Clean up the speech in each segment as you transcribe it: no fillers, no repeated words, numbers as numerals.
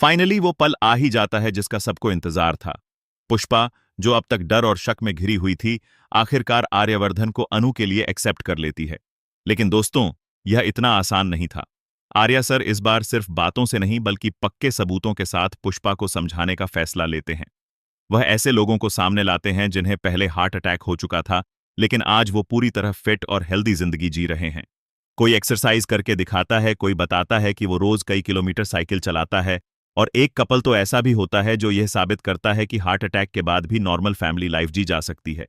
Finally वो पल आ ही जाता है जिसका सबको इंतजार था। पुष्पा, जो अब तक डर और शक में घिरी हुई थी, आखिरकार आर्यवर्धन को अनु के लिए एक्सेप्ट कर लेती है। लेकिन दोस्तों, यह इतना आसान नहीं था। आर्या सर इस बार सिर्फ बातों से नहीं बल्कि पक्के सबूतों के साथ पुष्पा को समझाने का फैसला लेते हैं। वह ऐसे लोगों को सामने लाते हैं जिन्हें पहले हार्ट अटैक हो चुका था, लेकिन आज वो पूरी तरह फिट और हेल्दी जिंदगी जी रहे हैं। कोई एक्सरसाइज करके दिखाता है, कोई बताता है कि वो रोज कई किलोमीटर साइकिल चलाता है, और एक कपल तो ऐसा भी होता है जो यह साबित करता है कि हार्ट अटैक के बाद भी नॉर्मल फैमिली लाइफ जी जा सकती है।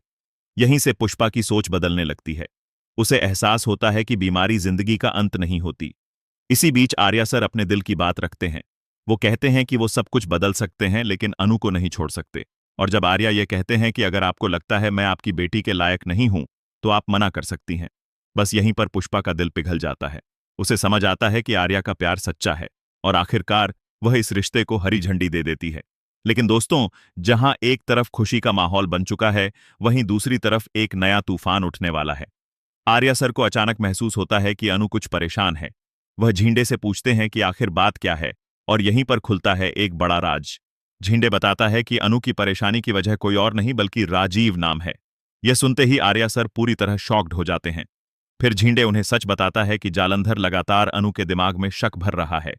यहीं से पुष्पा की सोच बदलने लगती है। उसे एहसास होता है कि बीमारी जिंदगी का अंत नहीं होती। इसी बीच आर्या सर अपने दिल की बात रखते हैं। वो कहते हैं कि वो सब कुछ बदल सकते हैं लेकिन अनु को नहीं छोड़ सकते। और जब आर्या ये कहते हैं कि अगर आपको लगता है मैं आपकी बेटी के लायक नहीं हूं, तो आप मना कर सकती हैं। बस यहीं पर पुष्पा का दिल पिघल जाता है। उसे समझ आता है कि आर्या का प्यार सच्चा है और आखिरकार वह इस रिश्ते को हरी झंडी दे देती है। लेकिन दोस्तों, जहां एक तरफ खुशी का माहौल बन चुका है, वहीं दूसरी तरफ एक नया तूफान उठने वाला है। आर्या सर को अचानक महसूस होता है कि अनु कुछ परेशान है। वह झींडे से पूछते हैं कि आखिर बात क्या है, और यहीं पर खुलता है एक बड़ा राज। झींडे बताता है कि अनु की परेशानी की वजह कोई और नहीं बल्कि राजीव नाम है। यह सुनते ही आर्या सर पूरी तरह शॉक्ड हो जाते हैं। फिर झींडे उन्हें सच बताता है कि जालंधर लगातार अनु के दिमाग में शक भर रहा है।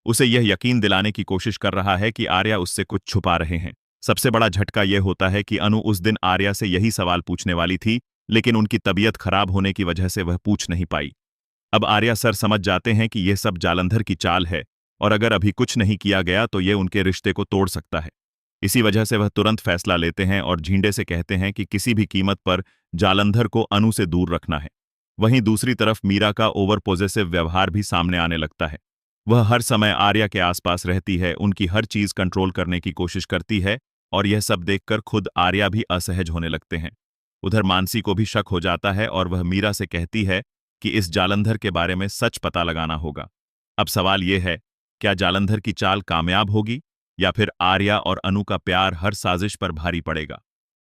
उसे यह यकीन दिलाने की कोशिश कर रहा है कि आर्या उससे कुछ छुपा रहे हैं। सबसे बड़ा झटका यह होता है कि अनु उस दिन आर्या से यही सवाल पूछने वाली थी, लेकिन उनकी तबीयत खराब होने की वजह से वह पूछ नहीं पाई। अब आर्या सर समझ जाते हैं कि यह सब जालंधर की चाल है, और अगर अभी कुछ नहीं किया गया तो यह उनके रिश्ते को तोड़ सकता है। इसी वजह से वह तुरंत फैसला लेते हैं और झींडे से कहते हैं कि किसी भी कीमत पर जालंधर को अनु से दूर रखना है। वहीं दूसरी तरफ मीरा का ओवर पॉजेसिव व्यवहार भी सामने आने लगता है। वह हर समय आर्या के आसपास रहती है, उनकी हर चीज कंट्रोल करने की कोशिश करती है, और यह सब देखकर खुद आर्या भी असहज होने लगते हैं। उधर मानसी को भी शक हो जाता है और वह मीरा से कहती है कि इस जालंधर के बारे में सच पता लगाना होगा। अब सवाल यह है, क्या जालंधर की चाल कामयाब होगी या फिर आर्या और अनु का प्यार हर साजिश पर भारी पड़ेगा?